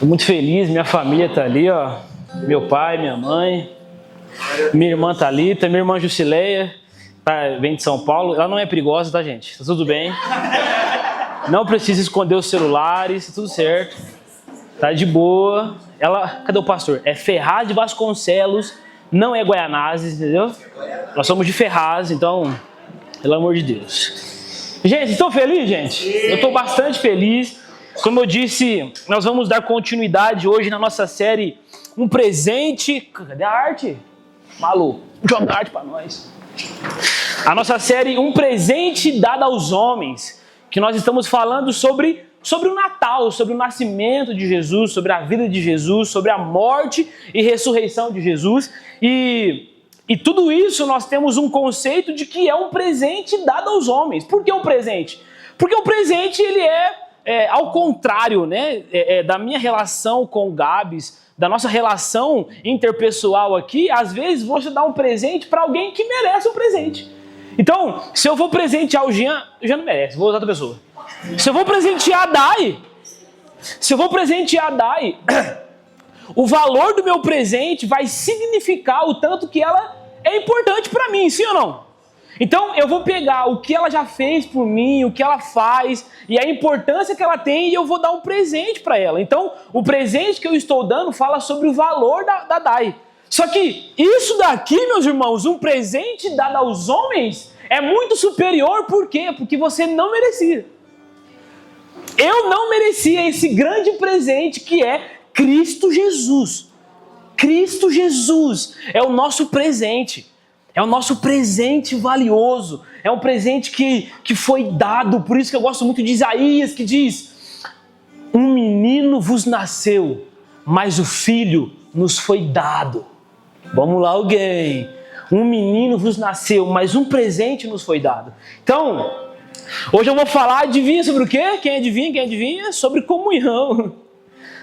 Tô muito feliz, minha família tá ali, ó. Meu pai, minha mãe, minha irmã Thalita, minha irmã Jusileia, vem de São Paulo. Ela não é perigosa, tá, gente? Tá tudo bem. Não precisa esconder os celulares, tá tudo certo. Tá de boa. Ela, cadê o pastor? É Ferraz de Vasconcelos, não é Guaianazes, entendeu? Nós somos de Ferraz, então, pelo amor de Deus. Gente, estão felizes, gente? Eu tô bastante feliz. Como eu disse, nós vamos dar continuidade hoje na nossa série Um Presente. Cadê a arte? Malu, joga arte pra nós. A nossa série Um Presente Dado aos Homens, que nós estamos falando sobre o Natal, sobre o nascimento de Jesus, sobre a vida de Jesus, sobre a morte e ressurreição de Jesus. E tudo isso nós temos um conceito de que é um presente dado aos homens. Por que um presente? Porque o presente ele ao contrário, né, da minha relação com o Gabs, da nossa relação interpessoal aqui, às vezes você dá um presente para alguém que merece um presente. Então, se eu vou presentear o Jean não merece, vou usar outra pessoa. Se eu vou presentear a Dai, o valor do meu presente vai significar o tanto que ela é importante para mim, sim ou não? Então eu vou pegar o que ela já fez por mim, o que ela faz e a importância que ela tem e eu vou dar um presente para ela. Então o presente que eu estou dando fala sobre o valor da Dai. Só que isso daqui, meus irmãos, um presente dado aos homens é muito superior. Por quê? Porque você não merecia. Eu não merecia esse grande presente que é Cristo Jesus. Cristo Jesus é o nosso presente. É o nosso presente valioso. É um presente que foi dado. Por isso que eu gosto muito de Isaías, que diz: um menino vos nasceu, mas o filho nos foi dado. Vamos lá, alguém. Um menino vos nasceu, mas um presente nos foi dado. Então, hoje eu vou falar, adivinha sobre o quê? Quem adivinha? Sobre comunhão.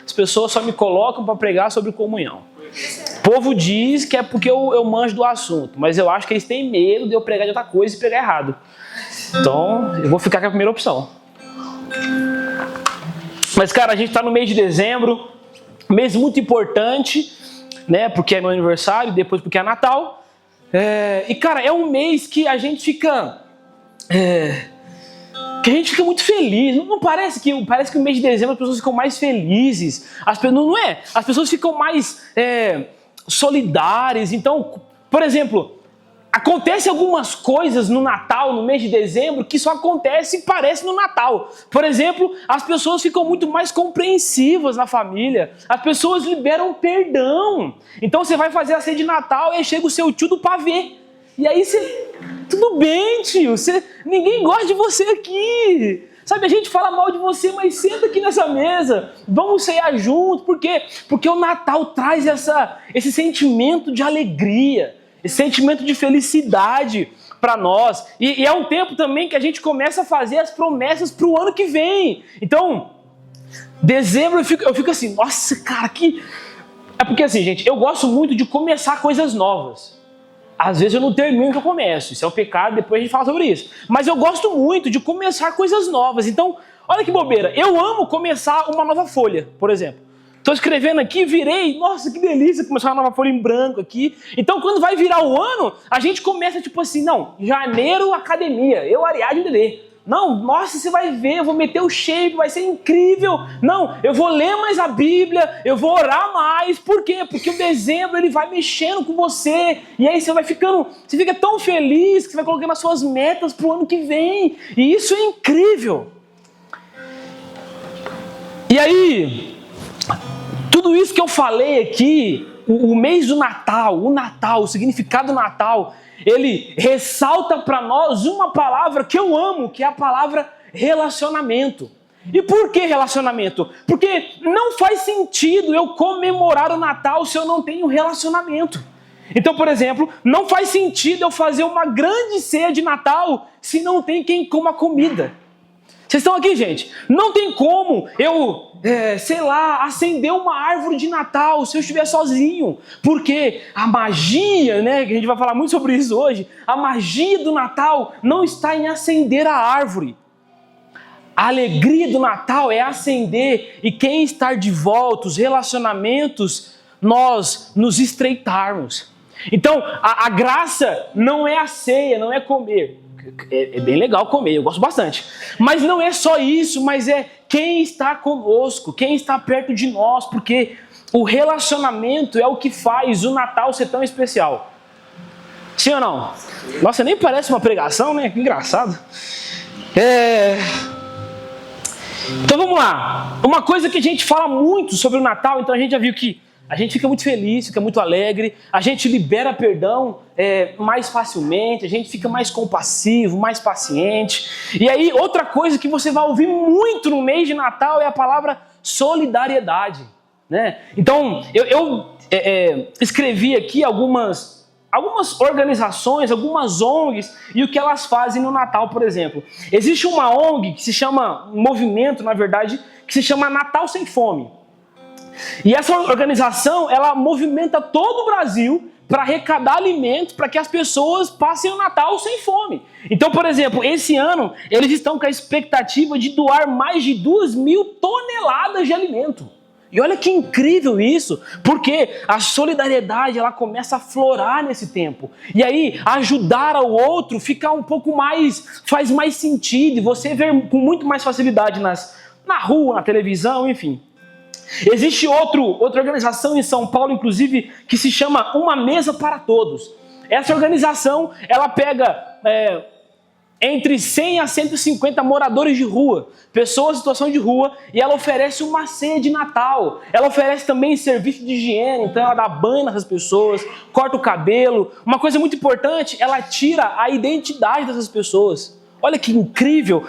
As pessoas só me colocam para pregar sobre comunhão. O povo diz que é porque eu manjo do assunto, mas eu acho que eles têm medo de eu pregar de outra coisa e pregar errado. Então, eu vou ficar com a primeira opção. Mas, cara, a gente está no mês de dezembro, mês muito importante, né? Porque é meu aniversário, depois porque é Natal. E, cara, é um mês que a gente fica... que a gente fica muito feliz. Não parece que o mês de dezembro as pessoas ficam mais felizes. Não é? As pessoas ficam mais solidárias. Então, por exemplo, acontece algumas coisas no Natal, no mês de dezembro, que só acontece e parece no Natal. Por exemplo, as pessoas ficam muito mais compreensivas na família. As pessoas liberam perdão. Então você vai fazer a ceia de Natal e aí chega o seu tio do pavê. E aí você... Tudo bem, tio, ninguém gosta de você aqui. Sabe, a gente fala mal de você, mas senta aqui nessa mesa. Vamos ceiar junto. Por quê? Porque o Natal traz esse sentimento de alegria, esse sentimento de felicidade para nós. E é um tempo também que a gente começa a fazer as promessas para o ano que vem. Então, dezembro eu fico assim, nossa, cara, que... É porque assim, gente, eu gosto muito de começar coisas novas. Às vezes eu não termino o que eu começo. Isso é um pecado, depois a gente fala sobre isso. Mas eu gosto muito de começar coisas novas. Então, olha que bobeira. Eu amo começar uma nova folha, por exemplo. Estou escrevendo aqui, virei. Nossa, que delícia começar uma nova folha em branco aqui. Então, quando vai virar o ano, a gente começa tipo assim, não, janeiro, academia. Eu, Ariadne, Dedê. Não, nossa, você vai ver, eu vou meter o shape, vai ser incrível. Não, eu vou ler mais a Bíblia, eu vou orar mais. Por quê? Porque o dezembro ele vai mexendo com você. E aí você fica tão feliz que você vai colocando as suas metas pro ano que vem. E isso é incrível. E aí, tudo isso que eu falei aqui, o mês do Natal, o significado do Natal, ele ressalta para nós uma palavra que eu amo, que é a palavra relacionamento. E por que relacionamento? Porque não faz sentido eu comemorar o Natal se eu não tenho relacionamento. Então, por exemplo, não faz sentido eu fazer uma grande ceia de Natal se não tem quem coma comida. Vocês estão aqui, gente? Não tem como eu, acender uma árvore de Natal se eu estiver sozinho. Porque a magia, né, que a gente vai falar muito sobre isso hoje, a magia do Natal não está em acender a árvore. A alegria do Natal é acender e quem está de volta, os relacionamentos, nós nos estreitarmos. Então, a graça não é a ceia, não é comer. É bem legal comer, eu gosto bastante. Mas não é só isso, mas é quem está conosco, quem está perto de nós, porque o relacionamento é o que faz o Natal ser tão especial. Sim ou não? Nossa, nem parece uma pregação, né? Que engraçado. Então vamos lá. Uma coisa que a gente fala muito sobre o Natal, então a gente já viu que a gente fica muito feliz, fica muito alegre, a gente libera perdão mais facilmente, a gente fica mais compassivo, mais paciente. E aí, outra coisa que você vai ouvir muito no mês de Natal é a palavra solidariedade, né? Então, eu escrevi aqui algumas organizações, algumas ONGs e o que elas fazem no Natal, por exemplo. Existe uma ONG que se chama, um movimento, na verdade, que se chama Natal Sem Fome. E essa organização, ela movimenta todo o Brasil para arrecadar alimentos para que as pessoas passem o Natal sem fome. Então, por exemplo, esse ano, eles estão com a expectativa de doar mais de 2.000 toneladas de alimento. E olha que incrível isso, porque a solidariedade ela começa a florar nesse tempo. E aí, ajudar ao outro fica um pouco mais, faz mais sentido. E você vê com muito mais facilidade na rua, na televisão, enfim. Existe outra organização em São Paulo, inclusive, que se chama Uma Mesa para Todos. Essa organização, ela pega entre 100 a 150 moradores de rua, pessoas em situação de rua, e ela oferece uma ceia de Natal. Ela oferece também serviço de higiene, então ela dá banho nessas pessoas, corta o cabelo. Uma coisa muito importante, ela tira a identidade dessas pessoas. Olha que incrível!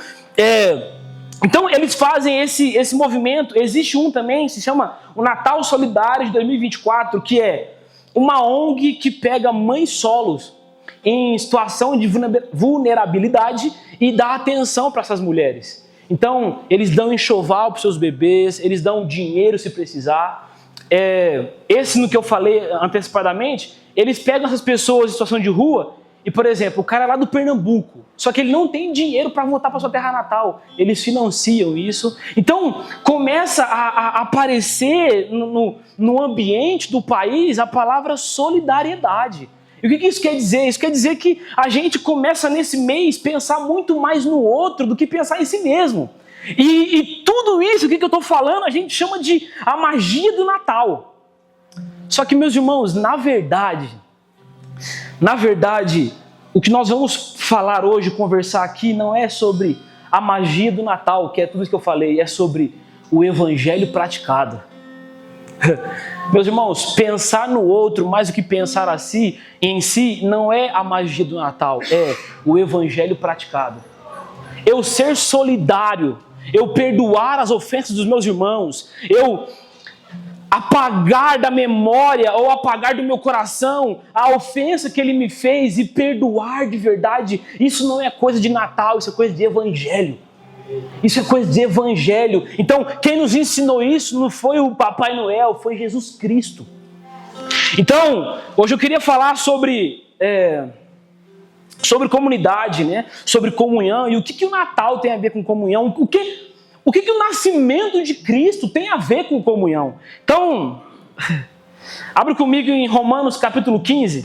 Então eles fazem esse movimento. Existe um também, se chama o Natal Solidário de 2024, que é uma ONG que pega mães solos em situação de vulnerabilidade e dá atenção para essas mulheres. Então eles dão enxoval para os seus bebês, eles dão dinheiro se precisar. Esse no que eu falei antecipadamente, eles pegam essas pessoas em situação de rua. E, por exemplo, o cara é lá do Pernambuco, só que ele não tem dinheiro para voltar para sua terra natal. Eles financiam isso. Então, começa a aparecer no ambiente do país a palavra solidariedade. E o que isso quer dizer? Isso quer dizer que a gente começa nesse mês a pensar muito mais no outro do que pensar em si mesmo. E tudo isso que eu estou falando, a gente chama de a magia do Natal. Só que, meus irmãos, na verdade, o que nós vamos falar hoje, conversar aqui, não é sobre a magia do Natal, que é tudo isso que eu falei, é sobre o evangelho praticado. Meus irmãos, pensar no outro mais do que pensar em si, não é a magia do Natal, é o evangelho praticado. Eu ser solidário, eu perdoar as ofensas dos meus irmãos, eu apagar da memória ou apagar do meu coração a ofensa que ele me fez e perdoar de verdade. Isso não é coisa de Natal, isso é coisa de evangelho. Isso é coisa de evangelho. Então, quem nos ensinou isso não foi o Papai Noel, foi Jesus Cristo. Então, hoje eu queria falar sobre comunidade, né? Sobre comunhão e o que o Natal tem a ver com comunhão, o que o nascimento de Cristo tem a ver com comunhão. Então, abre comigo em Romanos capítulo 15.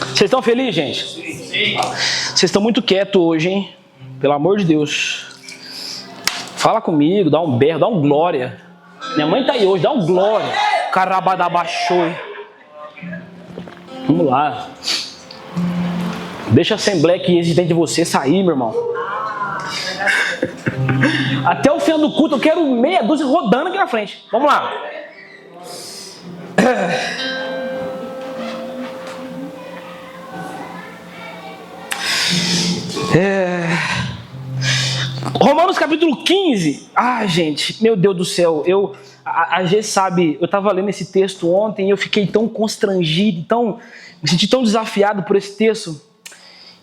Vocês estão felizes, gente? Sim. Vocês estão muito quietos hoje, hein? Pelo amor de Deus. Fala comigo, dá um berro, dá um glória. Minha mãe tá aí hoje, dá um glória. Carabadabaxoi. Vamos lá. Deixa a assembleia que existe dentro de você sair, meu irmão. Até o final do culto eu quero meia dúzia rodando aqui na frente. Vamos lá. Romanos capítulo 15. Gente, meu Deus do céu. A Gê sabe, eu estava lendo esse texto ontem e eu fiquei tão constrangido, me senti tão desafiado por esse texto.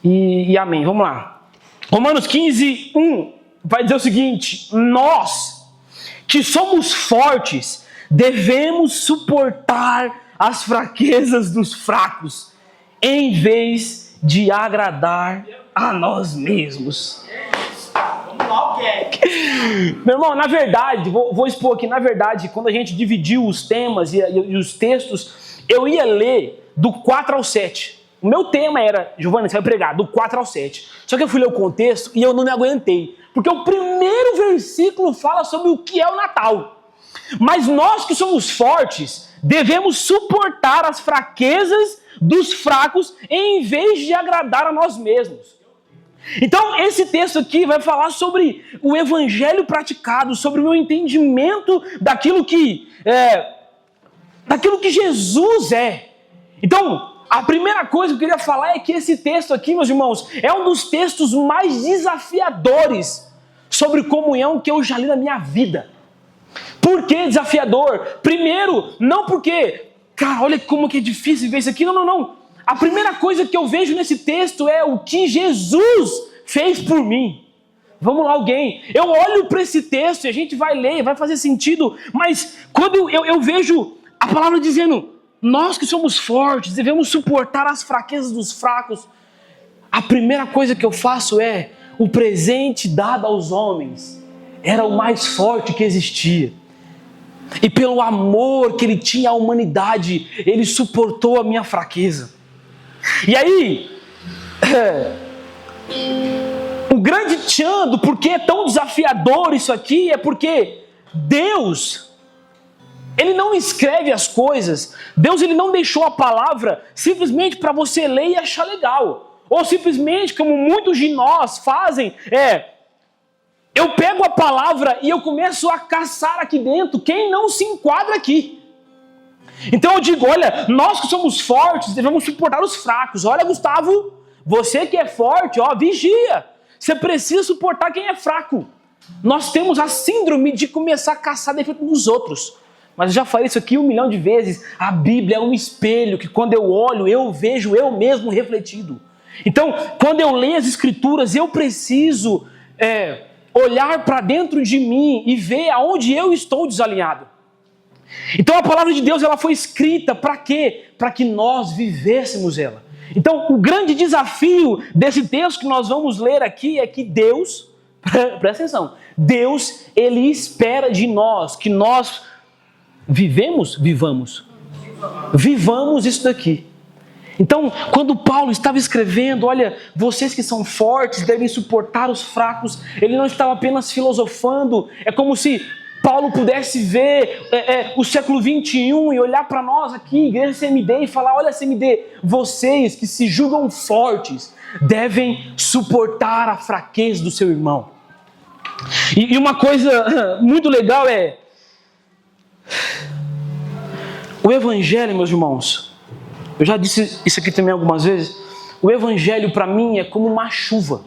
E amém, vamos lá. Romanos 15, 1 vai dizer o seguinte: nós que somos fortes devemos suportar as fraquezas dos fracos, em vez de agradar a nós mesmos. Meu irmão, na verdade, vou expor aqui, na verdade, quando a gente dividiu os temas e os textos, eu ia ler do 4 ao 7. O meu tema era, Giovanni, você vai pregar, do 4 ao 7. Só que eu fui ler o contexto e eu não me aguentei. Porque o primeiro versículo fala sobre o que é o Natal. Mas nós que somos fortes, devemos suportar as fraquezas dos fracos em vez de agradar a nós mesmos. Então, esse texto aqui vai falar sobre o evangelho praticado, sobre o meu entendimento daquilo que Jesus é. Então, a primeira coisa que eu queria falar é que esse texto aqui, meus irmãos, é um dos textos mais desafiadores sobre comunhão que eu já li na minha vida. Por que desafiador? Primeiro, não porque, cara, olha como que é difícil ver isso aqui. Não. A primeira coisa que eu vejo nesse texto é o que Jesus fez por mim. Vamos lá, alguém. Eu olho para esse texto e a gente vai ler, vai fazer sentido, mas quando eu vejo a palavra dizendo, nós que somos fortes, devemos suportar as fraquezas dos fracos, a primeira coisa que eu faço é, o presente dado aos homens era o mais forte que existia. E pelo amor que ele tinha à humanidade, ele suportou a minha fraqueza. E aí, o grande tchan do porquê é tão desafiador isso aqui é porque Deus, Ele não escreve as coisas, Deus ele não deixou a palavra simplesmente para você ler e achar legal. Ou simplesmente, como muitos de nós fazem, eu pego a palavra e eu começo a caçar aqui dentro quem não se enquadra aqui. Então eu digo, olha, nós que somos fortes devemos suportar os fracos. Olha, Gustavo, você que é forte, vigia. Você precisa suportar quem é fraco. Nós temos a síndrome de começar a caçar defeito nos outros. Mas eu já falei isso aqui 1 milhão de vezes. A Bíblia é um espelho que quando eu olho, eu vejo eu mesmo refletido. Então, quando eu leio as Escrituras, eu preciso olhar para dentro de mim e ver aonde eu estou desalinhado. Então a palavra de Deus ela foi escrita para quê? Para que nós vivêssemos ela. Então o grande desafio desse texto que nós vamos ler aqui é que Deus, presta atenção, Deus ele espera de nós que nós vivamos isso daqui. Então, quando Paulo estava escrevendo, olha, vocês que são fortes devem suportar os fracos, ele não estava apenas filosofando, é como se Paulo pudesse ver o século 21 e olhar para nós aqui, igreja CMD, e falar, olha CMD, vocês que se julgam fortes, devem suportar a fraqueza do seu irmão. E uma coisa muito legal é, o evangelho, meus irmãos, eu já disse isso aqui também algumas vezes, o evangelho para mim é como uma chuva.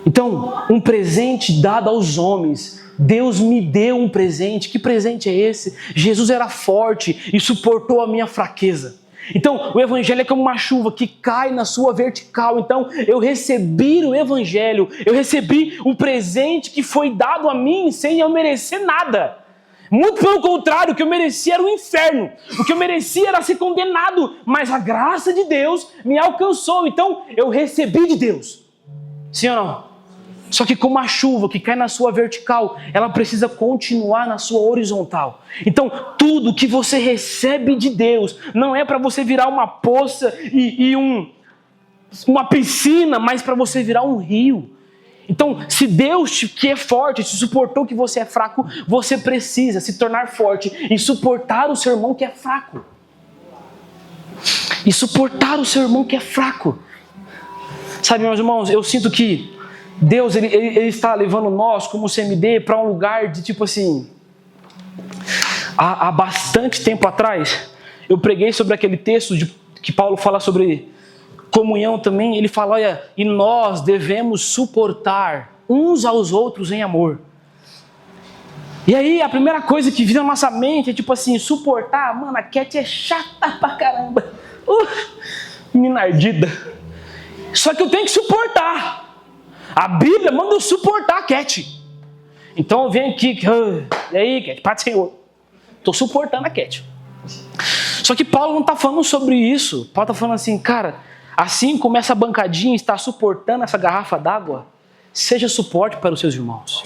Então, um presente dado aos homens, Deus me deu um presente. Que presente é esse? Jesus era forte e suportou a minha fraqueza. Então, o evangelho é como uma chuva que cai na sua vertical. Então, eu recebi o evangelho, eu recebi um presente que foi dado a mim sem eu merecer nada. Muito pelo contrário, o que eu merecia era o inferno. O que eu merecia era ser condenado. Mas a graça de Deus me alcançou. Então, eu recebi de Deus. Sim ou não? Só que como a chuva que cai na sua vertical, ela precisa continuar na sua horizontal. Então, tudo que você recebe de Deus não é para você virar uma poça e uma piscina, mas para você virar um rio. Então, se Deus que é forte te suportou que você é fraco, você precisa se tornar forte e suportar o seu irmão que é fraco. E suportar o seu irmão que é fraco. Sabe, meus irmãos, eu sinto que Deus ele está levando nós, como CMD, para um lugar de tipo assim... Há bastante tempo atrás, eu preguei sobre aquele texto que Paulo fala sobre comunhão também. Ele fala, olha, e nós devemos suportar uns aos outros em amor. E aí a primeira coisa que vem na nossa mente é tipo assim, suportar. Mano, a Cat é chata pra caramba. Menina ardida. Só que eu tenho que suportar. A Bíblia manda eu suportar a Cat. Então eu venho aqui, e aí Cat, Pai do Senhor. Estou suportando a Cat. Só que Paulo não está falando sobre isso. Paulo está falando assim, cara, assim como essa bancadinha está suportando essa garrafa d'água, seja suporte para os seus irmãos.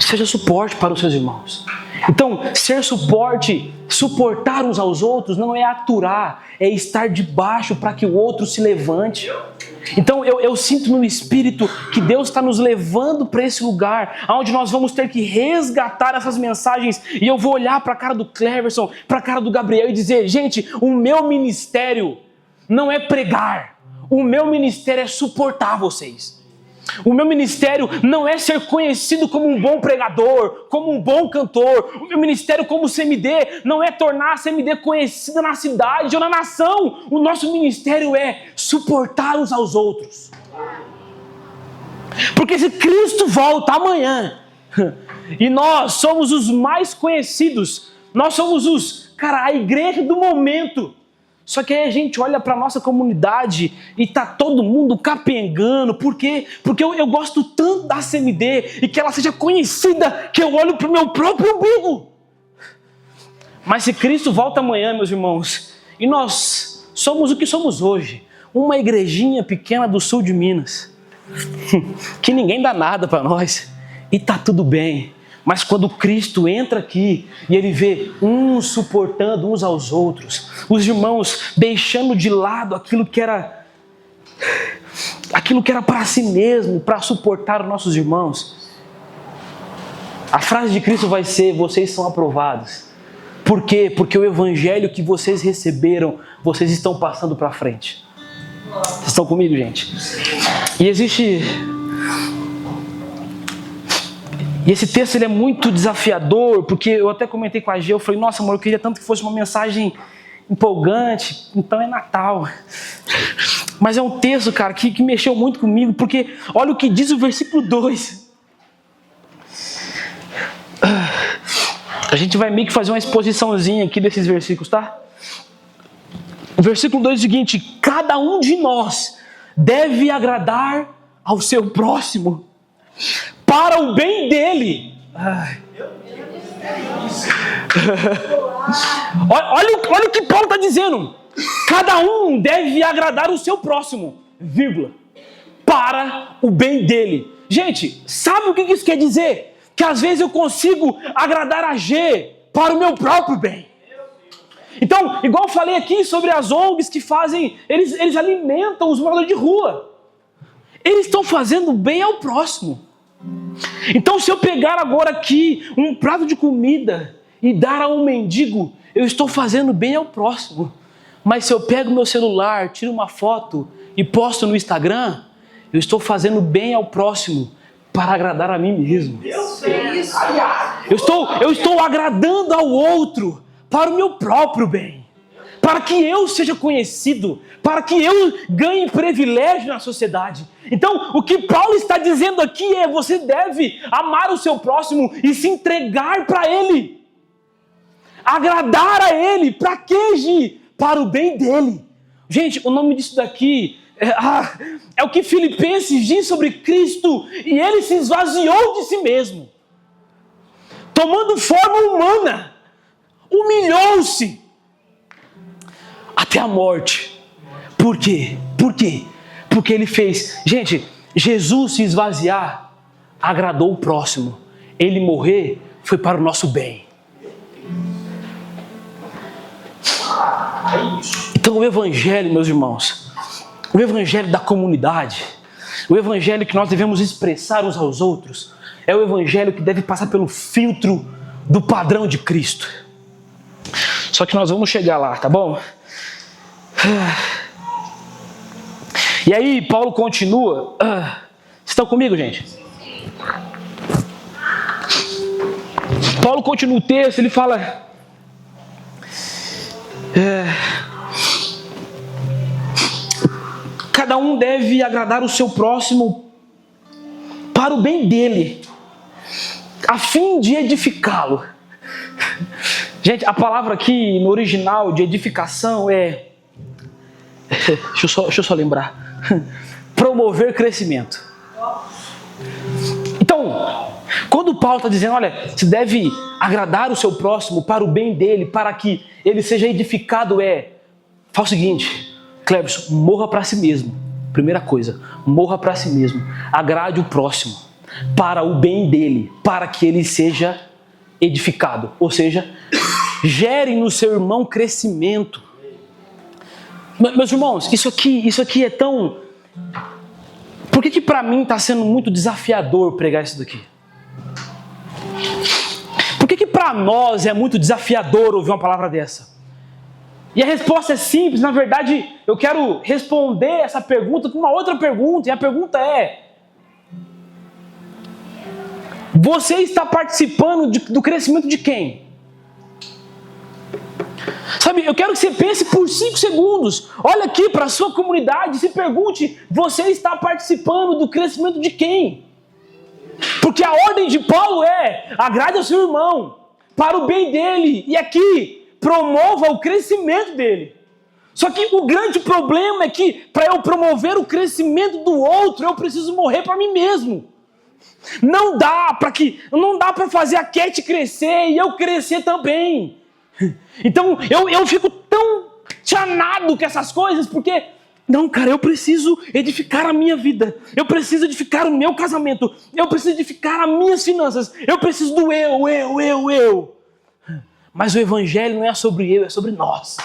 Seja suporte para os seus irmãos. Então, ser suporte, suportar uns aos outros, não é aturar, é estar debaixo para que o outro se levante. Então, eu sinto no Espírito que Deus está nos levando para esse lugar, onde nós vamos ter que resgatar essas mensagens, e eu vou olhar para a cara do Cleverson, para a cara do Gabriel e dizer, gente, o meu ministério não é pregar, o meu ministério é suportar vocês. O meu ministério não é ser conhecido como um bom pregador, como um bom cantor. O meu ministério como CMD não é tornar a CMD conhecida na cidade ou na nação. O nosso ministério é suportar uns aos outros. Porque se Cristo volta amanhã e nós somos os mais conhecidos, nós somos a igreja do momento. Só que aí a gente olha para a nossa comunidade e tá todo mundo capengando. Por quê? Porque eu gosto tanto da CMD e que ela seja conhecida que eu olho para o meu próprio umbigo. Mas se Cristo volta amanhã, meus irmãos, e nós somos o que somos hoje, uma igrejinha pequena do sul de Minas, que ninguém dá nada para nós, e tá tudo bem. Mas quando Cristo entra aqui e Ele vê uns suportando uns aos outros, os irmãos deixando de lado aquilo que era para si mesmo, para suportar os nossos irmãos, a frase de Cristo vai ser, vocês são aprovados. Por quê? Porque o evangelho que vocês receberam, vocês estão passando para frente. Vocês estão comigo, gente? E esse texto ele é muito desafiador, porque eu até comentei com a Gê, eu falei, nossa amor, eu queria tanto que fosse uma mensagem empolgante, então é Natal. Mas é um texto, cara, que mexeu muito comigo, porque olha o que diz o versículo 2. A gente vai meio que fazer uma exposiçãozinha aqui desses versículos, tá? O versículo 2 é o seguinte, cada um de nós deve agradar ao seu próximo, para o bem dele. Olha o que Paulo está dizendo. Cada um deve agradar o seu próximo, vírgula, para o bem dele. Gente, sabe o que isso quer dizer? Que às vezes eu consigo agradar a G para o meu próprio bem. Então, igual eu falei aqui sobre as ONGs que fazem, eles alimentam os moradores de rua. Eles estão fazendo bem ao próximo. Então, se eu pegar agora aqui um prato de comida e dar a um mendigo, eu estou fazendo bem ao próximo. Mas se eu pego meu celular, tiro uma foto e posto no Instagram, eu estou fazendo bem ao próximo para agradar a mim mesmo. Eu estou agradando ao outro para o meu próprio bem, para que eu seja conhecido, para que eu ganhe privilégio na sociedade. Então, o que Paulo está dizendo aqui é: você deve amar o seu próximo e se entregar para ele, agradar a ele. Para quê, Gi? Para o bem dele. Gente, o nome disso daqui é o que Filipenses diz sobre Cristo, e ele se esvaziou de si mesmo, tomando forma humana, humilhou-se até a morte. Por quê? Por quê? Porque ele fez... Gente, Jesus se esvaziar agradou o próximo. Ele morrer foi para o nosso bem. Então o evangelho, meus irmãos, o evangelho da comunidade, o evangelho que nós devemos expressar uns aos outros, é o evangelho que deve passar pelo filtro do padrão de Cristo. Só que nós vamos chegar lá, tá bom? E aí Paulo continua. Vocês estão comigo, gente? Paulo continua o texto, ele fala... Cada um deve agradar o seu próximo para o bem dele, a fim de edificá-lo. Gente, a palavra aqui no original de edificação é... Deixa eu só lembrar. Promover crescimento. Então, quando quando Paulo está dizendo, olha, você deve agradar o seu próximo para o bem dele, para que ele seja edificado, fala o seguinte, Cleberson, morra para si mesmo. Primeira coisa, morra para si mesmo. Agrade o próximo, para o bem dele, para que ele seja edificado. Ou seja, gere no seu irmão crescimento. Meus irmãos, isso aqui é tão... Por que para mim está sendo muito desafiador pregar isso daqui? Por que para nós é muito desafiador ouvir uma palavra dessa? E a resposta é simples. Na verdade, eu quero responder essa pergunta com uma outra pergunta. E a pergunta é: você está participando do crescimento de quem? Sabe, eu quero que você pense por 5 segundos. Olha aqui para a sua comunidade e se pergunte: você está participando do crescimento de quem? Porque a ordem de Paulo é: agrade ao seu irmão, para o bem dele. E aqui, promova o crescimento dele. Só que o grande problema é que para eu promover o crescimento do outro, eu preciso morrer para mim mesmo. Não dá para fazer a Cat crescer e eu crescer também. Então eu fico tão chanado com essas coisas, porque não, cara, eu preciso edificar a minha vida, eu preciso edificar o meu casamento, eu preciso edificar as minhas finanças, eu preciso do eu. Mas o evangelho não é sobre eu, é sobre nós.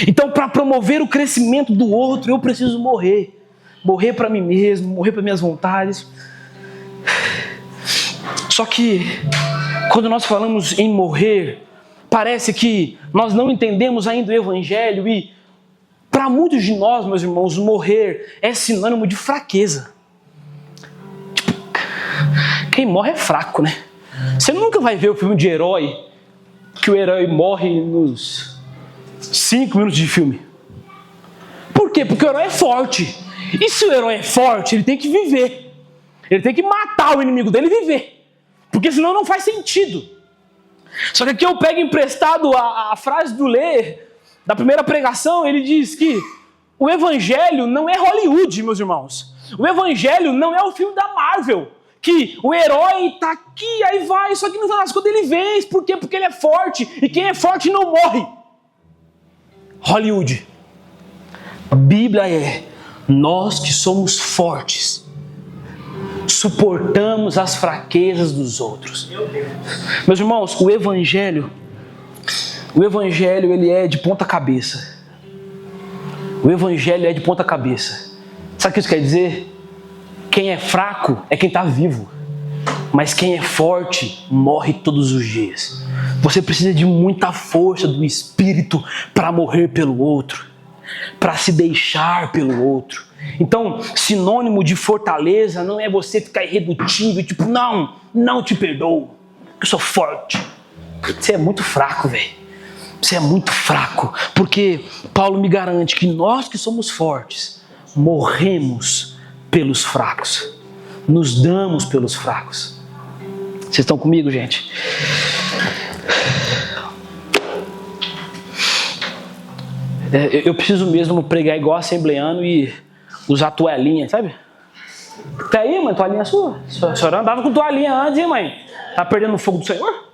Então, para promover o crescimento do outro, eu preciso morrer para mim mesmo, morrer para minhas vontades. Só que quando nós falamos em morrer, parece que nós não entendemos ainda o evangelho e para muitos de nós, meus irmãos, morrer é sinônimo de fraqueza. Tipo, quem morre é fraco, né? Você nunca vai ver o filme de herói que o herói morre nos 5 minutos de filme. Por quê? Porque o herói é forte. E se o herói é forte, ele tem que viver. Ele tem que matar o inimigo dele e viver. Porque senão não faz sentido. Só que aqui eu pego emprestado a frase do Lê, da primeira pregação. Ele diz que o evangelho não é Hollywood, meus irmãos. O evangelho não é o filme da Marvel, que o herói tá aqui, aí vai, só que no final das contas ele vence. Por quê? Porque ele é forte, e quem é forte não morre. Hollywood. A Bíblia é: nós que somos fortes, suportamos as fraquezas dos outros. Meus irmãos, o evangelho ele é de ponta cabeça. O evangelho é de ponta cabeça. Sabe o que isso quer dizer? Quem é fraco é quem está vivo, mas quem é forte morre todos os dias. Você precisa de muita força do Espírito para morrer pelo outro, para se deixar pelo outro. Então, sinônimo de fortaleza não é você ficar irredutível, tipo, não te perdoo, eu sou forte. Você é muito fraco, velho. Você é muito fraco, porque Paulo me garante que nós que somos fortes, morremos pelos fracos, nos damos pelos fracos. Vocês estão comigo, gente? Eu preciso mesmo pregar igual assembleano e usar toalhinha, sabe? Tá aí, mãe, toalhinha sua? A senhora andava com toalhinha antes, hein, mãe? Tá perdendo o fogo do Senhor?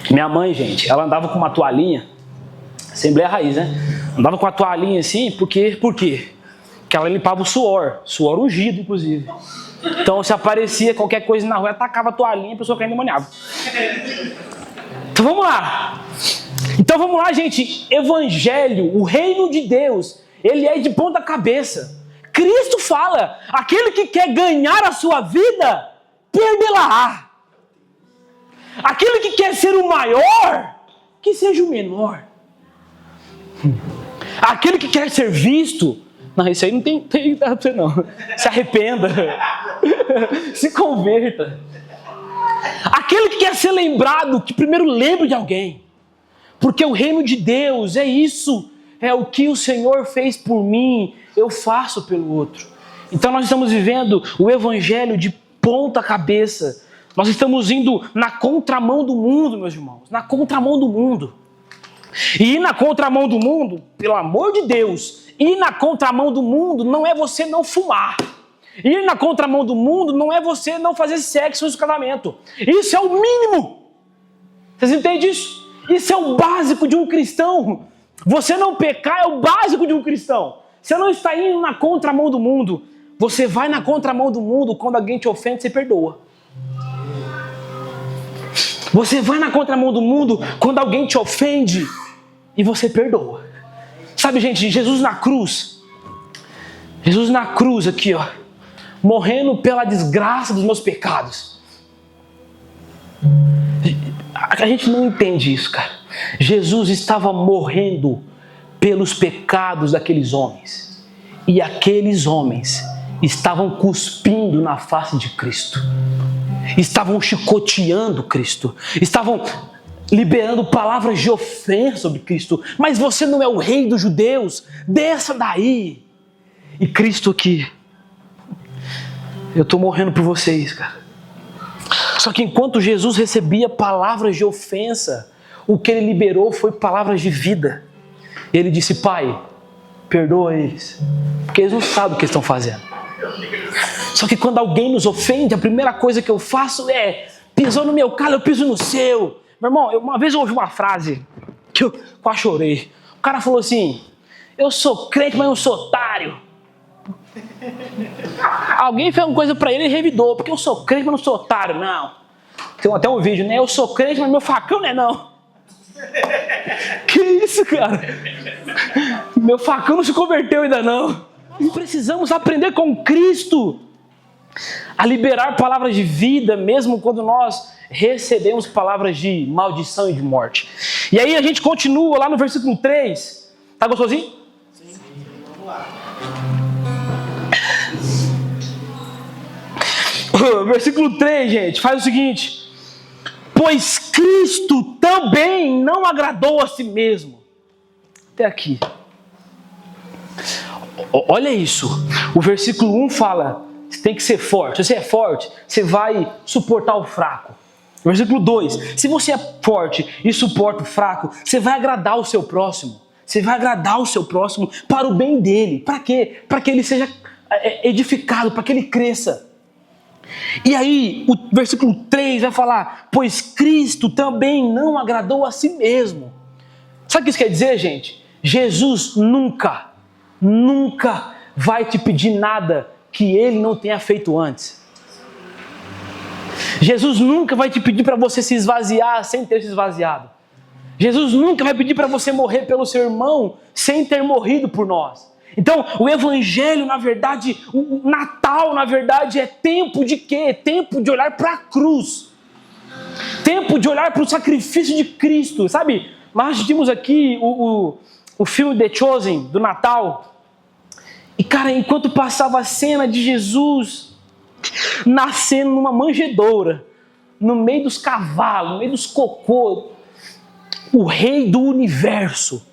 Minha mãe, gente, ela andava com uma toalhinha, Assembleia Raiz, né? Andava com a toalhinha assim, por quê? Porque ela limpava o suor ungido, inclusive. Então, se aparecia qualquer coisa na rua, ela tacava a toalhinha e a pessoa caía endemoniada. Então, vamos lá, gente. Evangelho, o reino de Deus, ele é de ponta cabeça. Cristo fala: aquele que quer ganhar a sua vida, perdê-la-á. Aquele que quer ser o maior, que seja o menor. Aquele que quer ser visto, não, isso aí não tem pra você não. Se arrependa. Se converta. Aquele que quer ser lembrado, que primeiro lembre de alguém. Porque o reino de Deus é isso. É o que o Senhor fez por mim, eu faço pelo outro. Então nós estamos vivendo o evangelho de ponta cabeça. Nós estamos indo na contramão do mundo, meus irmãos. Na contramão do mundo. E ir na contramão do mundo, pelo amor de Deus, ir na contramão do mundo não é você não fumar. Ir na contramão do mundo não é você não fazer sexo no casamento. Isso é o mínimo. Vocês entendem isso? Isso é o básico de um cristão. Você não pecar é o básico de um cristão. Você não está indo na contramão do mundo. Você vai na contramão do mundo quando alguém te ofende, você perdoa. Você vai na contramão do mundo quando alguém te ofende e você perdoa. Sabe, gente, Jesus na cruz aqui, ó, morrendo pela desgraça dos meus pecados. A gente não entende isso, cara. Jesus estava morrendo pelos pecados daqueles homens. E aqueles homens estavam cuspindo na face de Cristo. Estavam chicoteando Cristo. Estavam liberando palavras de ofensa sobre Cristo. Mas você não é o rei dos judeus. Desça daí. E Cristo aqui. Eu estou morrendo por vocês, cara. Só que enquanto Jesus recebia palavras de ofensa, o que ele liberou foi palavras de vida. Ele disse: Pai, perdoa eles, porque eles não sabem o que estão fazendo. Só que quando alguém nos ofende, a primeira coisa que eu faço é: pisou no meu calo, eu piso no seu. Meu irmão, uma vez eu ouvi uma frase que eu quase chorei. O cara falou assim: eu sou crente, mas não sou otário. Alguém fez uma coisa pra ele e revidou: porque eu sou crente, mas não sou otário. Não. Tem até um vídeo, né? Eu sou crente, mas meu facão não é não. Que isso, cara? Meu facão não se converteu ainda não. Precisamos aprender com Cristo a liberar palavras de vida, mesmo quando nós recebemos palavras de maldição e de morte. E aí a gente continua lá no versículo 3. Tá gostosinho? Sim. Vamos lá. Versículo 3, gente, faz o seguinte: pois Cristo também não agradou a si mesmo. Até aqui. Olha isso. O versículo 1 fala: você tem que ser forte. Se você é forte, você vai suportar o fraco. Versículo 2: se você é forte e suporta o fraco, você vai agradar o seu próximo. Você vai agradar o seu próximo para o bem dele. Para quê? Para que ele seja edificado, para que ele cresça. E aí, o versículo 3 vai falar: pois Cristo também não agradou a si mesmo. Sabe o que isso quer dizer, gente? Jesus nunca vai te pedir nada que ele não tenha feito antes. Jesus nunca vai te pedir para você se esvaziar sem ter se esvaziado. Jesus nunca vai pedir para você morrer pelo seu irmão sem ter morrido por nós. Então, o Evangelho, na verdade, o Natal, na verdade, é tempo de quê? Tempo de olhar para a cruz. Tempo de olhar para o sacrifício de Cristo, sabe? Nós assistimos aqui o filme The Chosen, do Natal. E, cara, enquanto passava a cena de Jesus nascendo numa manjedoura, no meio dos cavalos, no meio dos cocô, o rei do universo,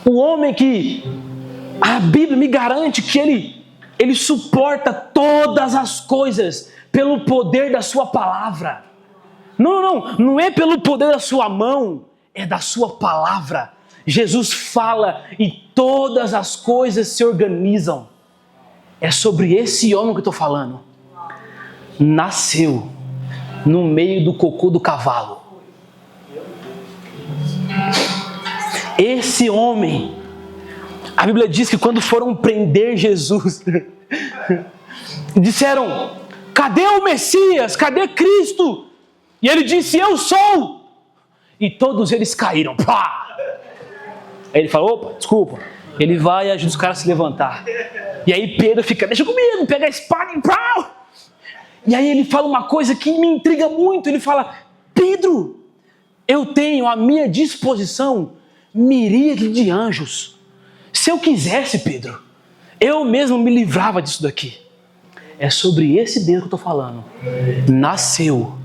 o homem que a Bíblia me garante que ele suporta todas as coisas pelo poder da sua palavra. Não é pelo poder da sua mão, é da sua palavra. Jesus fala e todas as coisas se organizam. É sobre esse homem que eu estou falando. Nasceu no meio do cocô do cavalo. Esse homem, a Bíblia diz que quando foram prender Jesus, disseram: cadê o Messias? Cadê Cristo? E ele disse: eu sou. E todos eles caíram. Pá! Aí ele falou: opa, desculpa. Ele vai e ajuda os caras a se levantar. E aí Pedro fica: deixa comigo, pega a espada e pau! E aí ele fala uma coisa que me intriga muito. Ele fala: Pedro, eu tenho à minha disposição miríade de anjos. Se eu quisesse, Pedro, eu mesmo me livrava disso daqui. É sobre esse Deus que eu estou falando. Nasceu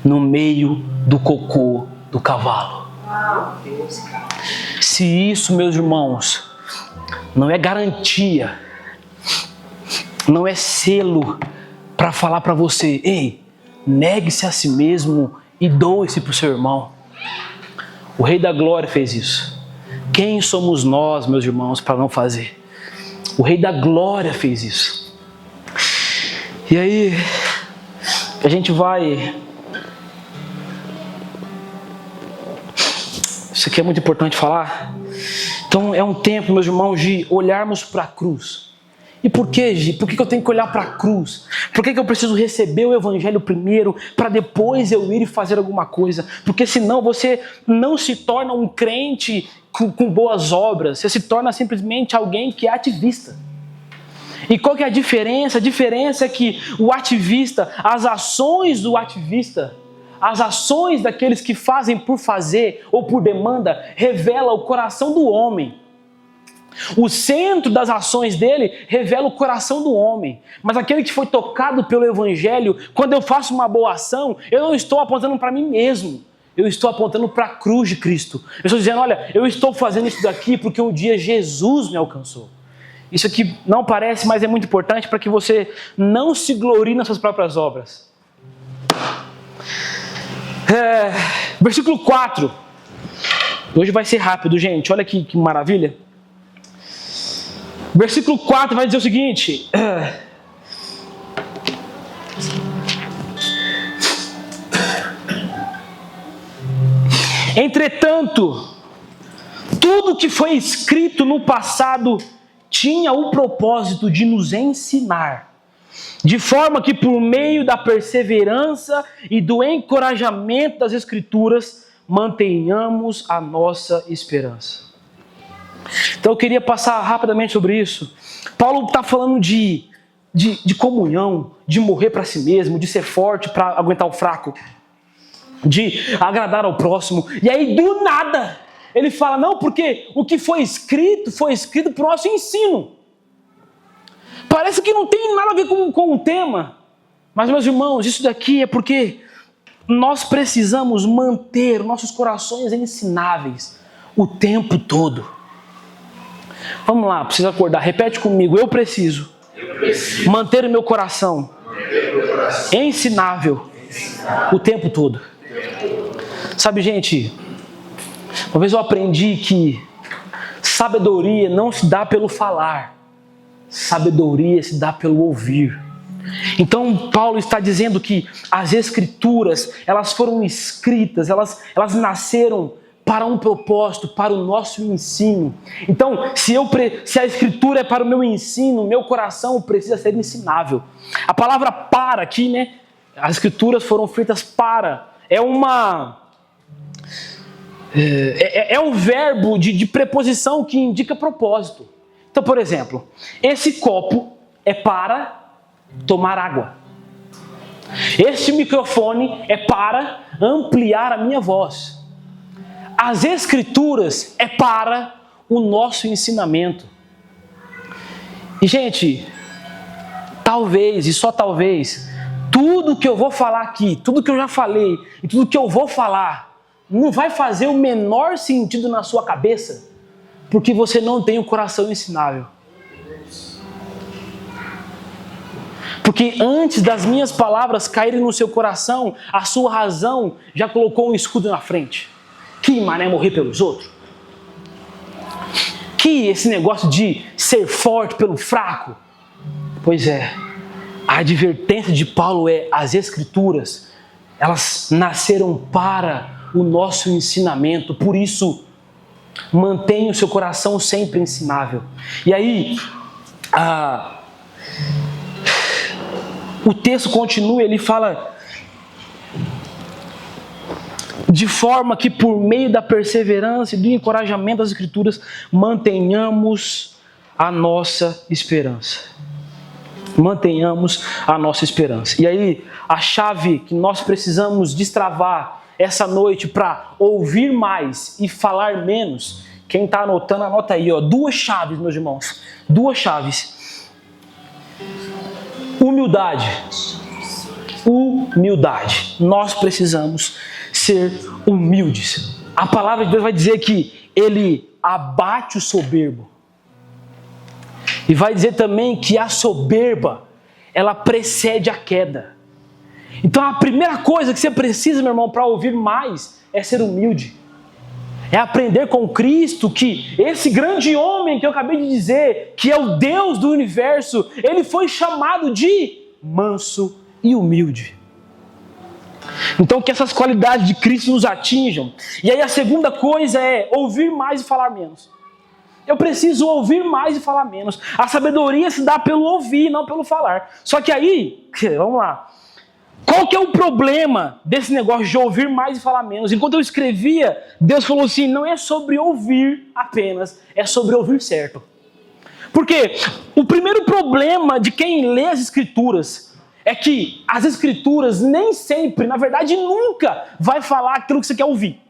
no meio do cocô do cavalo. Se isso, meus irmãos, não é garantia, não é selo para falar para você: ei, negue-se a si mesmo e doe-se para o seu irmão. O Rei da Glória fez isso. Quem somos nós, meus irmãos, para não fazer? O Rei da Glória fez isso. E aí, a gente vai... Isso aqui é muito importante falar. Então é um tempo, meus irmãos, de olharmos para a cruz. E por quê, Gi? Por que eu tenho que olhar para a cruz? Por que eu preciso receber o Evangelho primeiro, para depois eu ir e fazer alguma coisa? Porque senão você não se torna um crente com boas obras. Você se torna simplesmente alguém que é ativista. E qual que é a diferença? A diferença é que o ativista, as ações do ativista, as ações daqueles que fazem por fazer ou por demanda, revela o coração do homem. O centro das ações dele revela o coração do homem. Mas aquele que foi tocado pelo Evangelho, quando eu faço uma boa ação, eu não estou apontando para mim mesmo. Eu estou apontando para a cruz de Cristo. Eu estou dizendo, olha, eu estou fazendo isso daqui porque um dia Jesus me alcançou. Isso aqui não parece, mas é muito importante para que você não se glorie nas suas próprias obras. Versículo 4. Hoje vai ser rápido, gente. Olha que maravilha. Versículo 4 vai dizer o seguinte: entretanto, tudo que foi escrito no passado tinha o propósito de nos ensinar, de forma que por meio da perseverança e do encorajamento das Escrituras, mantenhamos a nossa esperança. Então eu queria passar rapidamente sobre isso. Paulo está falando de comunhão, de morrer para si mesmo, de ser forte para aguentar o fraco, de agradar ao próximo. E aí do nada ele fala, não, porque o que foi escrito para o nosso ensino. Parece que não tem nada a ver com o tema. Mas, meus irmãos, isso daqui é porque nós precisamos manter nossos corações ensináveis o tempo todo. Vamos lá, precisa acordar. Repete comigo. Eu preciso manter o meu coração ensinável o tempo todo. Sabe, gente, uma vez eu aprendi que sabedoria não se dá pelo falar. Sabedoria se dá pelo ouvir. Então Paulo está dizendo que as Escrituras, elas foram escritas, elas nasceram para um propósito, para o nosso ensino. Então, se a Escritura é para o meu ensino, meu coração precisa ser ensinável. A palavra para aqui, né? As Escrituras foram feitas para. É um verbo de preposição que indica propósito. Então, por exemplo, esse copo é para tomar água. Este microfone é para ampliar a minha voz. As Escrituras é para o nosso ensinamento. E, gente, talvez, e só talvez, tudo que eu vou falar aqui, tudo que eu já falei e tudo que eu vou falar, não vai fazer o menor sentido na sua cabeça, porque você não tem um coração ensinável. Porque antes das minhas palavras caírem no seu coração, a sua razão já colocou um escudo na frente. Que mané morrer pelos outros? Que esse negócio de ser forte pelo fraco? Pois é, a advertência de Paulo é: as Escrituras, elas nasceram para o nosso ensinamento, por isso mantenha o seu coração sempre ensinável. E aí, o texto continua, ele fala: de forma que por meio da perseverança e do encorajamento das Escrituras, mantenhamos a nossa esperança. Mantenhamos a nossa esperança. E aí, a chave que nós precisamos destravar essa noite para ouvir mais e falar menos, quem está anotando, anota aí, ó, 2 chaves, meus irmãos. 2 chaves. Humildade. Humildade. Nós precisamos ser humildes. A palavra de Deus vai dizer que Ele abate o soberbo. E vai dizer também que a soberba, ela precede a queda. Então a primeira coisa que você precisa, meu irmão, para ouvir mais, é ser humilde. É aprender com Cristo que esse grande homem que eu acabei de dizer, que é o Deus do universo, ele foi chamado de manso e humilde. Então que essas qualidades de Cristo nos atinjam. E aí a segunda coisa é ouvir mais e falar menos. Eu preciso ouvir mais e falar menos. A sabedoria se dá pelo ouvir, não pelo falar. Só que aí, vamos lá. Qual que é o problema desse negócio de ouvir mais e falar menos? Enquanto eu escrevia, Deus falou assim, não é sobre ouvir apenas, é sobre ouvir certo. Porque o primeiro problema de quem lê as Escrituras é que as Escrituras nem sempre, na verdade nunca, vai falar aquilo que você quer ouvir.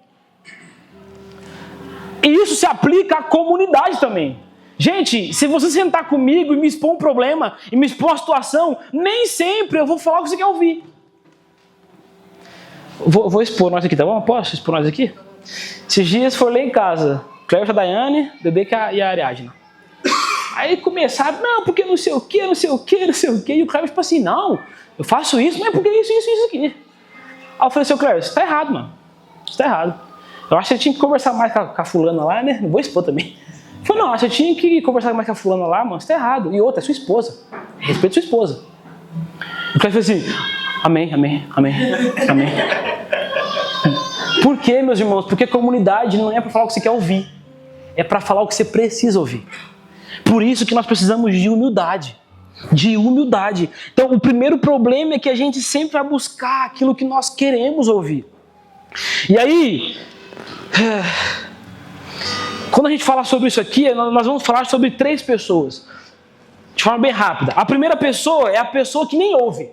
E isso se aplica à comunidade também. Gente, se você sentar comigo e me expor um problema, e me expor uma situação, nem sempre eu vou falar o que você quer ouvir. Vou expor nós aqui, tá bom? Posso expor nós aqui? Esses dias foi lá em casa, Cléber, a Daiane, Bebê e a Ariadna. Aí começaram, não, porque não sei o que, não sei o que, não sei o que. E o Cléber tipo assim, não, eu faço isso, mas é porque isso aqui. Aí eu falei assim, Cléber, isso tá errado, mano. Isso tá errado. Eu acho que você tinha que conversar mais com a fulana lá, né? Não vou expor também. Eu falei, não, você tinha que conversar mais com a fulana lá, mano, isso tá errado. E outra, é sua esposa. Respeita sua esposa. O Cléber falou assim, amém, amém, amém, amém. Por quê, meus irmãos? Porque comunidade não é para falar o que você quer ouvir. É para falar o que você precisa ouvir. Por isso que nós precisamos de humildade. De humildade. Então, o primeiro problema é que a gente sempre vai buscar aquilo que nós queremos ouvir. E aí, quando a gente fala sobre isso aqui, nós vamos falar sobre 3 pessoas. De forma bem rápida. A primeira pessoa é a pessoa que nem ouve.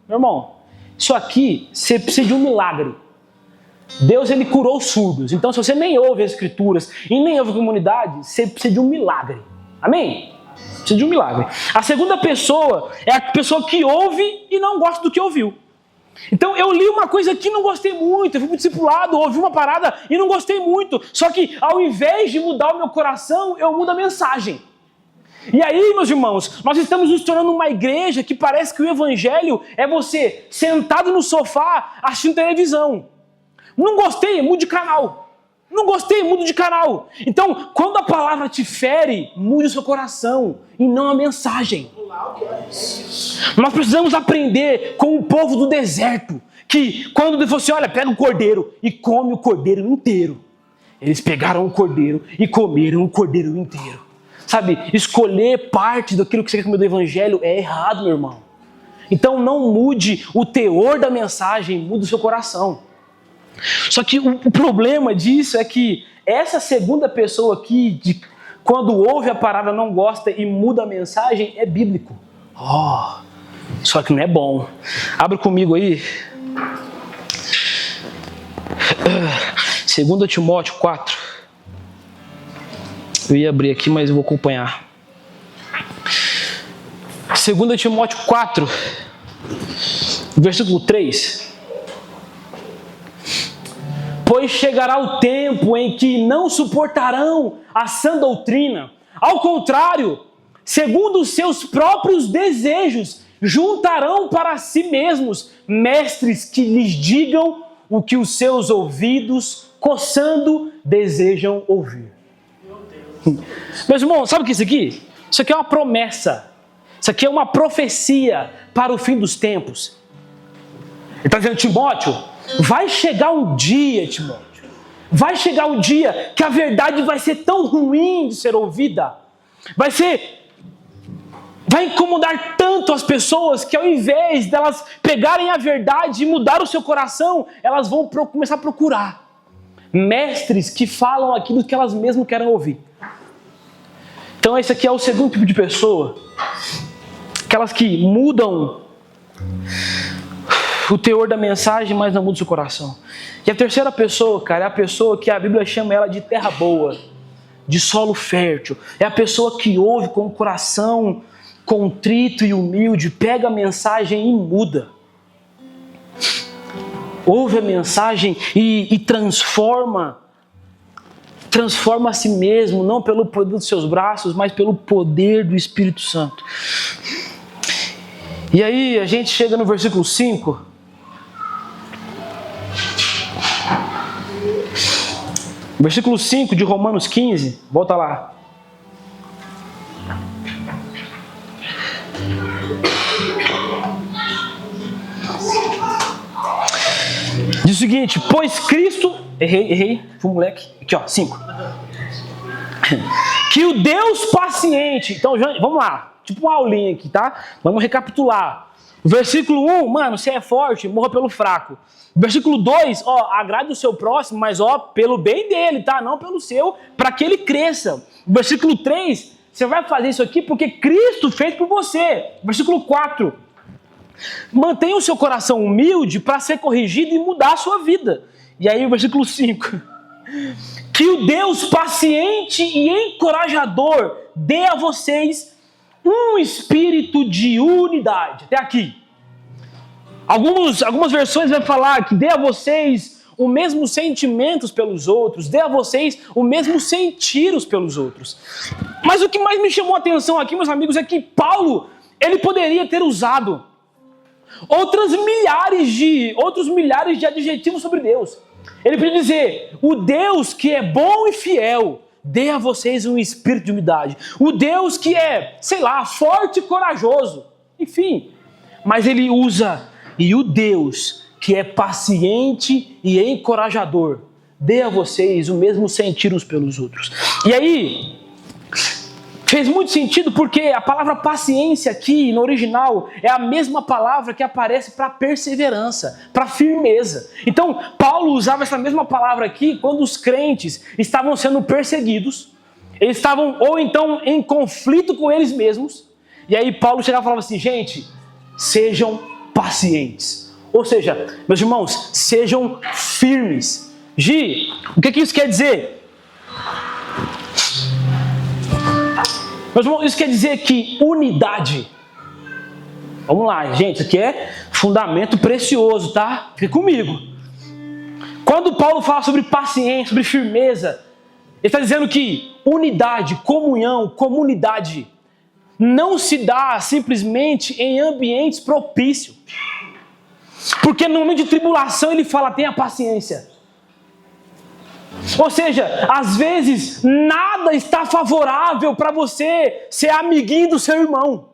Meu irmão, isso aqui, você precisa de um milagre. Deus, ele curou os surdos. Então, se você nem ouve as Escrituras e nem ouve a comunidade, você precisa de um milagre. Amém? Precisa de um milagre. A segunda pessoa é a pessoa que ouve e não gosta do que ouviu. Então, eu li uma coisa aqui e não gostei muito. Eu fui pro discipulado, ouvi uma parada e não gostei muito. Só que, ao invés de mudar o meu coração, eu mudo a mensagem. E aí, meus irmãos, nós estamos nos tornando uma igreja que parece que o evangelho é você sentado no sofá assistindo televisão. Não gostei, mude de canal. Não gostei, mude de canal. Então, quando a palavra te fere, mude o seu coração e não a mensagem. Nós precisamos aprender com o povo do deserto, que quando Deus falou assim, olha, pega o cordeiro e come o cordeiro inteiro. Eles pegaram o cordeiro e comeram o cordeiro inteiro. Sabe, escolher parte daquilo que você quer comer do evangelho é errado, meu irmão. Então não mude o teor da mensagem, mude o seu coração. Só que o problema disso é que essa segunda pessoa aqui, quando ouve a parada, não gosta e muda a mensagem, é bíblico. Só que não é bom. Abre comigo aí. 2 Timóteo 4. Eu ia abrir aqui, mas eu vou acompanhar. 2 Timóteo 4, versículo 3. Pois chegará o tempo em que não suportarão a sã doutrina. Ao contrário, segundo os seus próprios desejos, juntarão para si mesmos mestres que lhes digam o que os seus ouvidos, coçando, desejam ouvir. Meus irmãos, sabe o que é isso aqui? Isso aqui é uma promessa. Isso aqui é uma profecia para o fim dos tempos. Ele está dizendo, Timóteo, vai chegar um dia, Timóteo. Vai chegar um dia que a verdade vai ser tão ruim de ser ouvida. Vai incomodar tanto as pessoas que ao invés delas pegarem a verdade e mudar o seu coração, elas vão começar a procurar mestres que falam aquilo que elas mesmas querem ouvir. Então esse aqui é o segundo tipo de pessoa. Aquelas que mudam o teor da mensagem, mas não mudam o seu coração. E a terceira pessoa, cara, é a pessoa que a Bíblia chama ela de terra boa, de solo fértil. É a pessoa que ouve com o coração contrito e humilde, pega a mensagem e muda. Ouve a mensagem e transforma a si mesmo, não pelo poder dos seus braços, mas pelo poder do Espírito Santo. E aí a gente chega no versículo 5. Versículo 5 de Romanos 15, volta lá. Diz o seguinte: pois Cristo... Errei, fui moleque. Aqui, 5. Que o Deus paciente... Então, vamos lá. Tipo uma aulinha aqui, tá? Vamos recapitular. Versículo 1, mano, se é forte, morra pelo fraco. Versículo 2, agrade o seu próximo, mas pelo bem dele, tá? Não pelo seu, para que ele cresça. Versículo 3, você vai fazer isso aqui porque Cristo fez por você. Versículo 4, mantenha o seu coração humilde para ser corrigido e mudar a sua vida. E aí o versículo 5, que o Deus paciente e encorajador dê a vocês um espírito de unidade. Até aqui. Algumas versões vão falar que dê a vocês o mesmo sentimentos pelos outros, dê a vocês o mesmo sentir pelos outros. Mas o que mais me chamou a atenção aqui, meus amigos, é que Paulo, ele poderia ter usado outros milhares de adjetivos sobre Deus. Ele podia dizer: o Deus que é bom e fiel, dê a vocês um espírito de unidade. O Deus que é, forte e corajoso. Enfim, mas ele usa: e o Deus que é paciente e encorajador, dê a vocês o mesmo sentir uns pelos outros. E aí, fez muito sentido porque a palavra paciência aqui no original é a mesma palavra que aparece para perseverança, para firmeza. Então, Paulo usava essa mesma palavra aqui quando os crentes estavam sendo perseguidos, eles estavam ou então em conflito com eles mesmos, e aí Paulo chegava e falava assim: gente, sejam pacientes. Ou seja, meus irmãos, sejam firmes. Gi, o que isso quer dizer? Meus irmãos, isso quer dizer que unidade... Vamos lá, gente, isso aqui é fundamento precioso, tá? Fica comigo. Quando Paulo fala sobre paciência, sobre firmeza, ele está dizendo que unidade, comunhão, comunidade não se dá simplesmente em ambientes propícios. Porque no momento de tribulação ele fala: tenha paciência. Ou seja, às vezes nada está favorável para você ser amiguinho do seu irmão.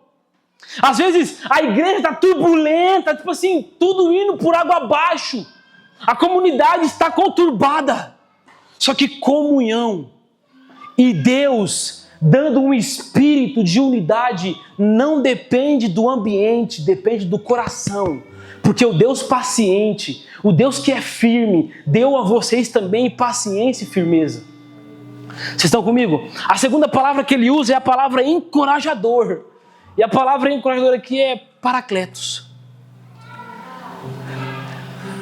Às vezes a igreja está turbulenta, tudo indo por água abaixo. A comunidade está conturbada. Só que comunhão e Deus dando um espírito de unidade não depende do ambiente, depende do coração. Porque o Deus paciente, o Deus que é firme, deu a vocês também paciência e firmeza. Vocês estão comigo? A segunda palavra que ele usa é a palavra encorajador. E a palavra encorajador aqui é paracletos.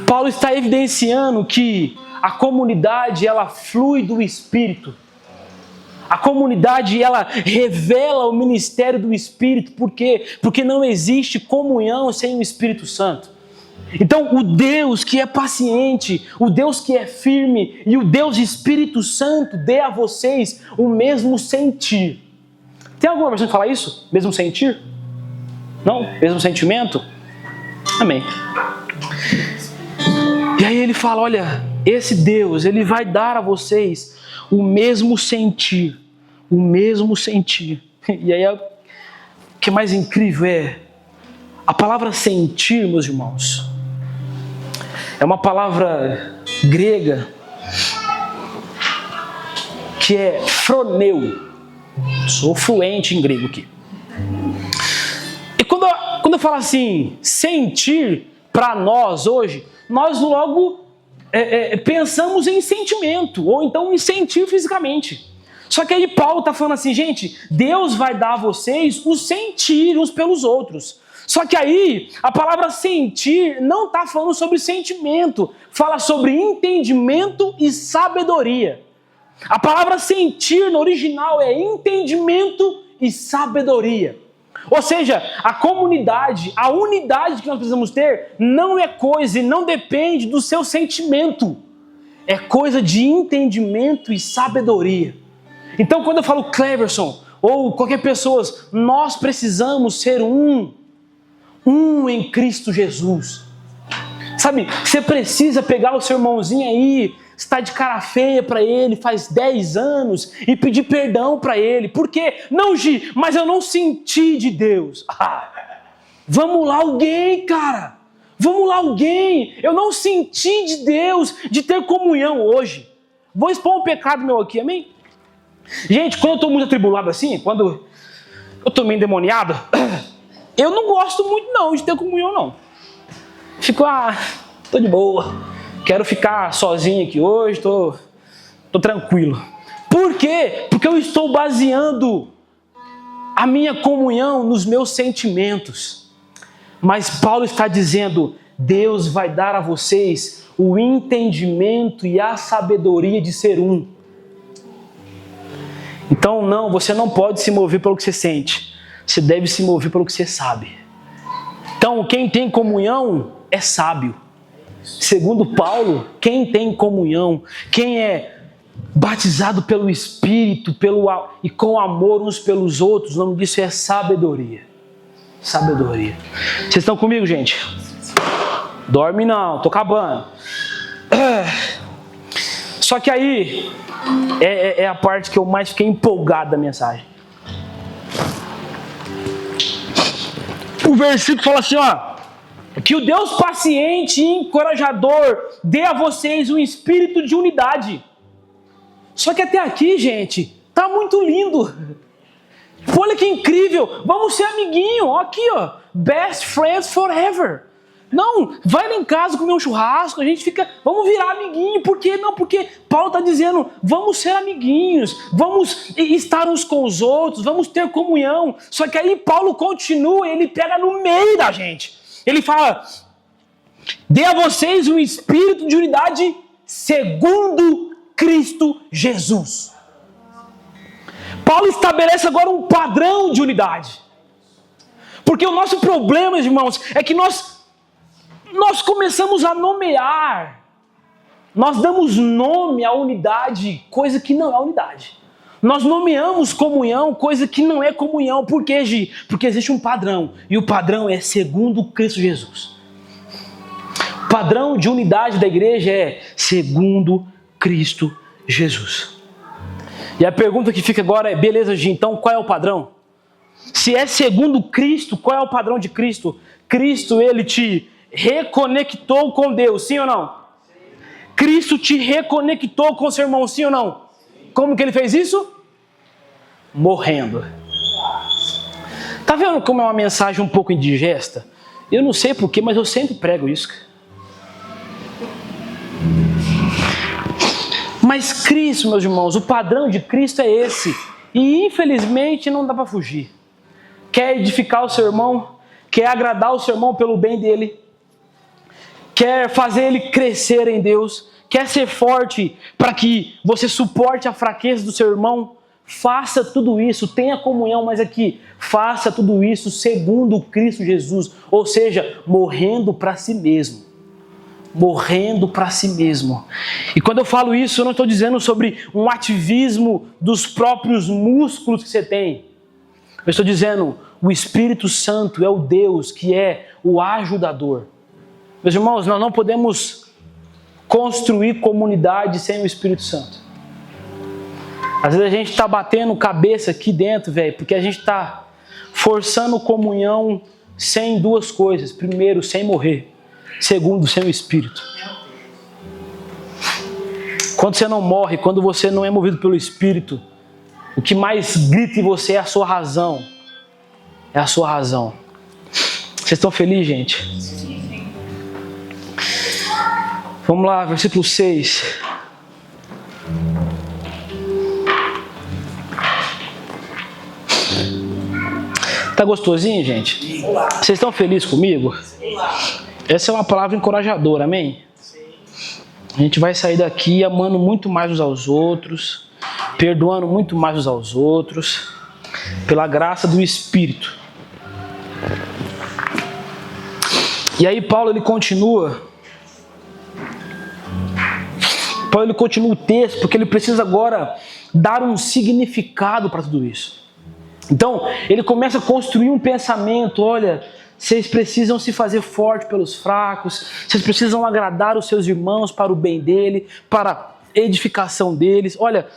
Paulo está evidenciando que a comunidade, ela flui do Espírito. A comunidade, ela revela o ministério do Espírito. Por quê? Porque não existe comunhão sem o Espírito Santo. Então, o Deus que é paciente, o Deus que é firme e o Deus Espírito Santo dê a vocês o mesmo sentir. Tem alguma versão que fala isso? Mesmo sentir? Não? Mesmo sentimento? Amém. E aí ele fala: olha, esse Deus, ele vai dar a vocês o mesmo sentir. O mesmo sentir. E aí o que mais incrível é a palavra sentir, meus irmãos. É uma palavra grega que é phroneu. Sou fluente em grego aqui. E quando eu falo assim, sentir, para nós hoje, nós logo pensamos em sentimento, ou então em sentir fisicamente. Só que aí Paulo está falando assim: gente, Deus vai dar a vocês o sentir uns pelos outros. Só que aí, a palavra sentir não está falando sobre sentimento, fala sobre entendimento e sabedoria. A palavra sentir no original é entendimento e sabedoria. Ou seja, a comunidade, a unidade que nós precisamos ter não é coisa e não depende do seu sentimento. É coisa de entendimento e sabedoria. Então, quando eu falo Cleverson ou qualquer pessoa, nós precisamos ser um em Cristo Jesus. Sabe, você precisa pegar o seu irmãozinho aí, estar de cara feia para ele faz 10 anos e pedir perdão para ele. Por quê? Não, Gi, mas eu não senti de Deus. Vamos lá alguém, cara. Vamos lá alguém. Eu não senti de Deus, de ter comunhão hoje. Vou expor um pecado meu aqui, amém? Gente, quando eu estou muito atribulado assim, quando eu estou meio endemoniado, eu não gosto muito não de ter comunhão não. Fico, tô de boa. Quero ficar sozinho aqui hoje, tô tranquilo. Por quê? Porque eu estou baseando a minha comunhão nos meus sentimentos. Mas Paulo está dizendo, Deus vai dar a vocês o entendimento e a sabedoria de ser um. Então não, você não pode se mover pelo que você sente. Você deve se mover pelo que você sabe. Então quem tem comunhão é sábio. Segundo Paulo, quem tem comunhão, quem é batizado pelo Espírito e com amor uns pelos outros, o nome disso é sabedoria. Sabedoria. Vocês estão comigo, gente? Dorme não, tô acabando. Só que aí é a parte que eu mais fiquei empolgado da mensagem. O versículo fala assim, que o Deus paciente e encorajador dê a vocês um espírito de unidade. Só que até aqui, gente, tá muito lindo. Olha que incrível. Vamos ser amiguinho. Aqui, best friends forever. Não, vai lá em casa comer um churrasco, a gente fica, vamos virar amiguinho. Por quê? Não, porque Paulo está dizendo, vamos ser amiguinhos, vamos estar uns com os outros, vamos ter comunhão. Só que aí Paulo continua, ele pega no meio da gente. Ele fala, dê a vocês um espírito de unidade segundo Cristo Jesus. Paulo estabelece agora um padrão de unidade. Porque o nosso problema, irmãos, é que nós começamos a nomear, nós damos nome à unidade, coisa que não é unidade. Nós nomeamos comunhão, coisa que não é comunhão. Por quê, Gi? Porque existe um padrão, e o padrão é segundo Cristo Jesus. O padrão de unidade da igreja é segundo Cristo Jesus. E a pergunta que fica agora é, beleza, Gi, então qual é o padrão? Se é segundo Cristo, qual é o padrão de Cristo? Cristo, ele te reconectou com Deus, sim ou não? Sim. Cristo te reconectou com seu irmão, sim ou não? Como que ele fez isso? Morrendo. Tá vendo como é uma mensagem um pouco indigesta? Eu não sei porquê, mas eu sempre prego isso. Mas Cristo, meus irmãos, o padrão de Cristo é esse. E infelizmente não dá para fugir. Quer edificar o seu irmão? Quer agradar o seu irmão pelo bem dele? Quer fazer ele crescer em Deus? Quer ser forte para que você suporte a fraqueza do seu irmão? Faça tudo isso, tenha comunhão, mas aqui, faça tudo isso segundo Cristo Jesus. Ou seja, morrendo para si mesmo. Morrendo para si mesmo. E quando eu falo isso, eu não estou dizendo sobre um ativismo dos próprios músculos que você tem. Eu estou dizendo, o Espírito Santo é o Deus que é o ajudador. Meus irmãos, nós não podemos construir comunidade sem o Espírito Santo. Às vezes a gente está batendo cabeça aqui dentro, velho, porque a gente está forçando comunhão sem duas coisas. Primeiro, sem morrer. Segundo, sem o Espírito. Quando você não morre, quando você não é movido pelo Espírito, o que mais grita em você é a sua razão. É a sua razão. Vocês estão felizes, gente? Vamos lá, versículo 6. Tá gostosinho, gente? Vocês estão felizes comigo? Essa é uma palavra encorajadora, amém? A gente vai sair daqui amando muito mais uns aos outros, perdoando muito mais uns aos outros, pela graça do Espírito. E aí Paulo ele continua o texto, porque ele precisa agora dar um significado para tudo isso. Então, ele começa a construir um pensamento, olha, vocês precisam se fazer forte pelos fracos, vocês precisam agradar os seus irmãos para o bem dele, para a edificação deles. Olha,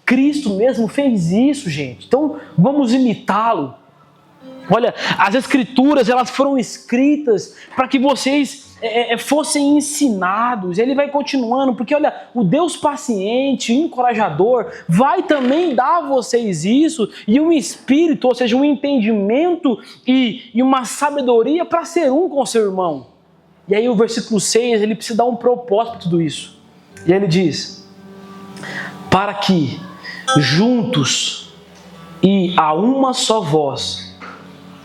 Cristo mesmo fez isso, gente. Então, vamos imitá-lo. Olha, as Escrituras, elas foram escritas para que vocês fossem ensinados. Ele vai continuando, porque olha, o Deus paciente, encorajador, vai também dar a vocês isso, e um espírito, ou seja, um entendimento e uma sabedoria para ser um com o seu irmão. E aí o versículo 6, ele precisa dar um propósito para tudo isso. E ele diz, para que juntos e a uma só voz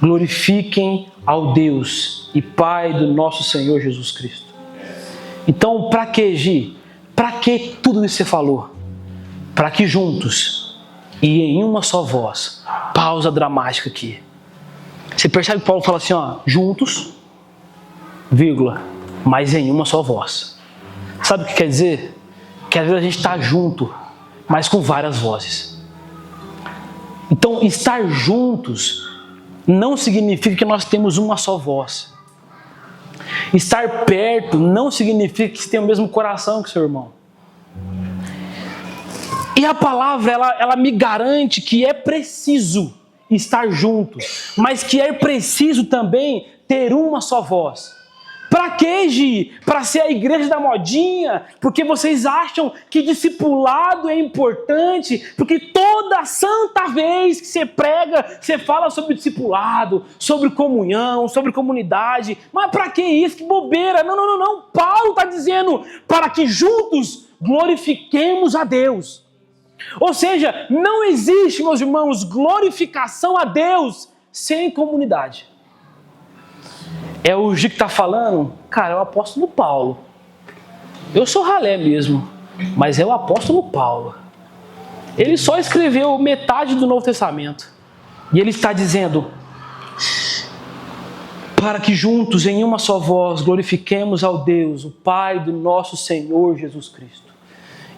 glorifiquem ao Deus e Pai do nosso Senhor Jesus Cristo. Então, para que, Gi? Para que tudo isso que você falou? Para que juntos e em uma só voz, pausa dramática aqui. Você percebe que Paulo fala assim, ó, juntos, vírgula, mas em uma só voz. Sabe o que quer dizer? Que às vezes a gente está junto, mas com várias vozes. Então, estar juntos não significa que nós temos uma só voz. Estar perto não significa que você tem o mesmo coração que seu irmão. E a palavra, ela me garante que é preciso estar junto, mas que é preciso também ter uma só voz. Para quê, Gi? Para ser a igreja da modinha? Porque vocês acham que discipulado é importante? Porque toda santa vez que você prega, você fala sobre discipulado, sobre comunhão, sobre comunidade. Mas para que isso? Que bobeira! Não. Paulo está dizendo para que juntos glorifiquemos a Deus. Ou seja, não existe, meus irmãos, glorificação a Deus sem comunidade. É o Gi que está falando? Cara, é o apóstolo Paulo. Eu sou ralé mesmo, mas é o apóstolo Paulo. Ele só escreveu metade do Novo Testamento. E ele está dizendo, para que juntos em uma só voz glorifiquemos ao Deus, o Pai do nosso Senhor Jesus Cristo.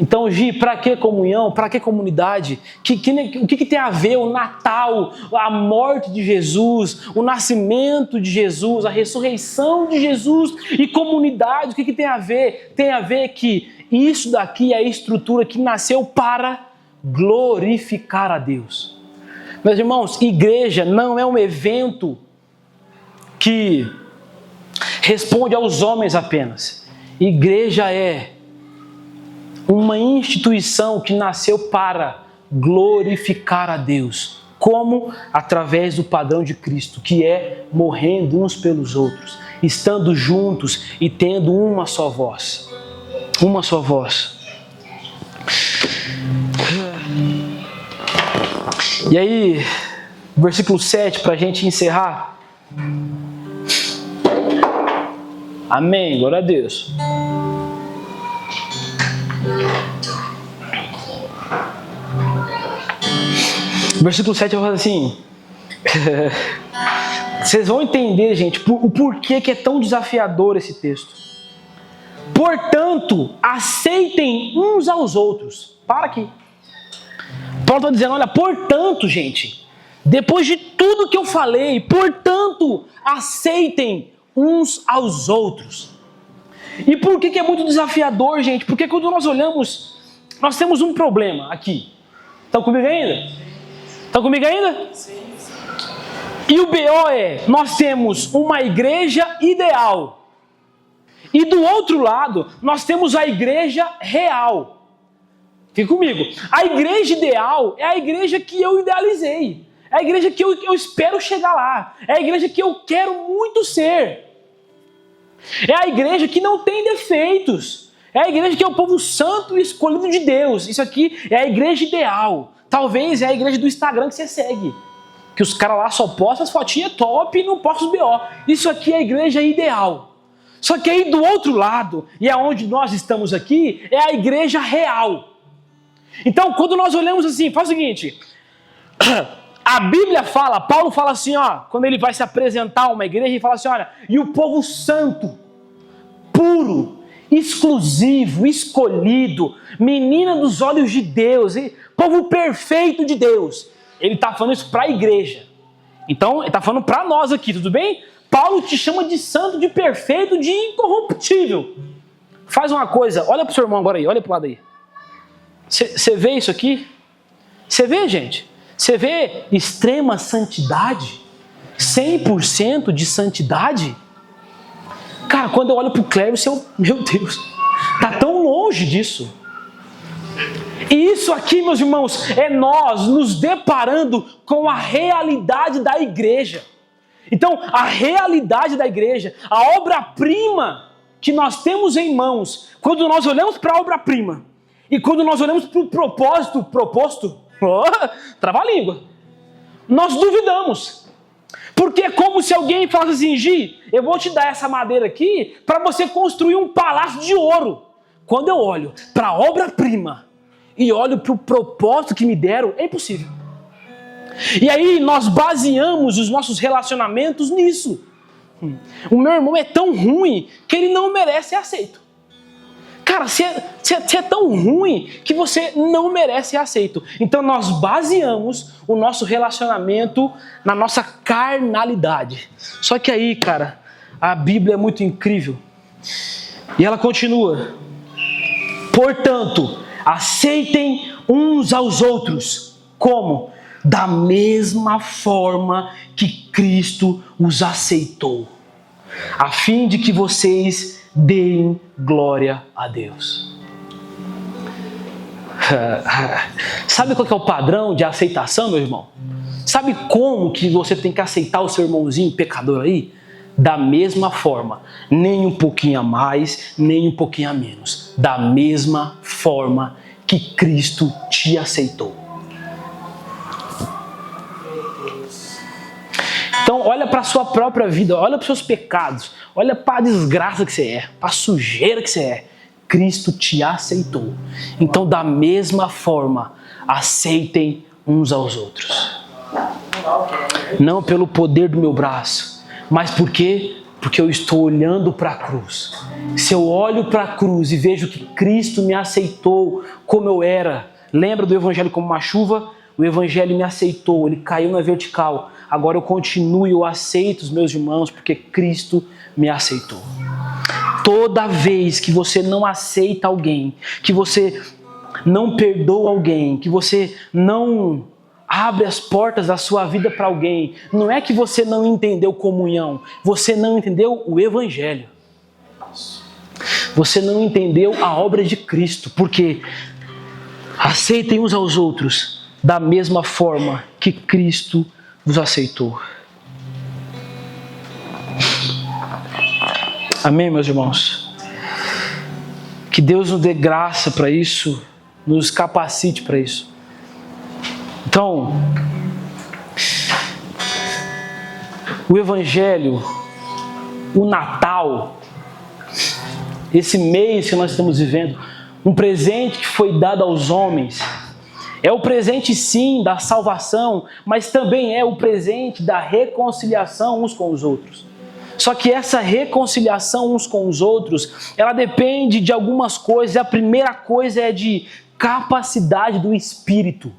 Então, Gi, para que comunhão? Para que comunidade? O que tem a ver o Natal, a morte de Jesus, o nascimento de Jesus, a ressurreição de Jesus e comunidade? O que tem a ver? Tem a ver que isso daqui é a estrutura que nasceu para glorificar a Deus. Meus irmãos, igreja não é um evento que responde aos homens apenas. Igreja é uma instituição que nasceu para glorificar a Deus. Como? Através do padrão de Cristo, que é morrendo uns pelos outros, estando juntos e tendo uma só voz. Uma só voz. E aí, versículo 7, para a gente encerrar. Amém, glória a Deus. Versículo 7 eu falo assim. Vocês vão entender, gente, o porquê que é tão desafiador esse texto. Portanto, aceitem uns aos outros. Para aqui. Paulo está dizendo, olha, portanto, gente, depois de tudo que eu falei, portanto, aceitem uns aos outros. E por que é muito desafiador, gente? Porque quando nós olhamos, nós temos um problema aqui. Estão comigo ainda? Estão comigo ainda? Sim. E o BO é, nós temos uma igreja ideal. E do outro lado, nós temos a igreja real. Fique comigo. A igreja ideal é a igreja que eu idealizei. É a igreja que eu espero chegar lá. É a igreja que eu quero muito ser. É a igreja que não tem defeitos. É a igreja que é o povo santo e escolhido de Deus. Isso aqui é a igreja ideal. Talvez é a igreja do Instagram que você segue. Que os caras lá só postam as fotinhas top e não postam os BO. Isso aqui é a igreja ideal. Só que aí do outro lado, e é onde nós estamos aqui, é a igreja real. Então, quando nós olhamos assim, faz o seguinte. A Bíblia fala, Paulo fala assim, ó, quando ele vai se apresentar a uma igreja, ele fala assim, olha, e o povo santo, puro, exclusivo, escolhido, menina dos olhos de Deus, povo perfeito de Deus. Ele está falando isso para a igreja. Então, ele está falando para nós aqui, tudo bem? Paulo te chama de santo, de perfeito, de incorruptível. Faz uma coisa, olha para o seu irmão agora aí, olha para o lado aí. Você vê isso aqui? Você vê, gente? Você vê extrema santidade? 100% de santidade? Cara, quando eu olho para o Clério, meu Deus, tá tão longe disso. E isso aqui, meus irmãos, é nós nos deparando com a realidade da igreja. Então, a realidade da igreja, a obra-prima que nós temos em mãos, quando nós olhamos para a obra-prima e quando nós olhamos para o propósito proposto, trava a língua, nós duvidamos. Porque é como se alguém falasse assim: Gi, eu vou te dar essa madeira aqui para você construir um palácio de ouro. Quando eu olho para a obra-prima e olho para o propósito que me deram, é impossível. E aí nós baseamos os nossos relacionamentos nisso. O meu irmão é tão ruim que ele não merece ser aceito. Cara, você é tão ruim que você não merece ser aceito. Então nós baseamos o nosso relacionamento na nossa carnalidade. Só que aí, cara, a Bíblia é muito incrível. E ela continua: portanto, aceitem uns aos outros. Como? Da mesma forma que Cristo os aceitou, a fim de que vocês deem glória a Deus. Sabe qual que é o padrão de aceitação, meu irmão? Sabe como que você tem que aceitar o seu irmãozinho pecador aí? Da mesma forma, nem um pouquinho a mais, nem um pouquinho a menos. Da mesma forma que Cristo te aceitou. Então olha para a sua própria vida, olha para os seus pecados, olha para a desgraça que você é, para a sujeira que você é. Cristo te aceitou. Então da mesma forma, aceitem uns aos outros. Não pelo poder do meu braço, mas por quê? Porque eu estou olhando para a cruz. Se eu olho para a cruz e vejo que Cristo me aceitou como eu era, lembra do Evangelho como uma chuva? O Evangelho me aceitou, ele caiu na vertical. Agora eu continuo e eu aceito os meus irmãos porque Cristo me aceitou. Toda vez que você não aceita alguém, que você não perdoa alguém, que você não abre as portas da sua vida para alguém, não é que você não entendeu comunhão, você não entendeu o Evangelho. Você não entendeu a obra de Cristo, porque aceitem uns aos outros da mesma forma que Cristo vos aceitou. Amém, meus irmãos? Que Deus nos dê graça para isso, nos capacite para isso. Então, o Evangelho, o Natal, esse mês que nós estamos vivendo, um presente que foi dado aos homens, é o presente sim da salvação, mas também é o presente da reconciliação uns com os outros. Só que essa reconciliação uns com os outros, ela depende de algumas coisas. A primeira coisa é de capacidade do Espírito.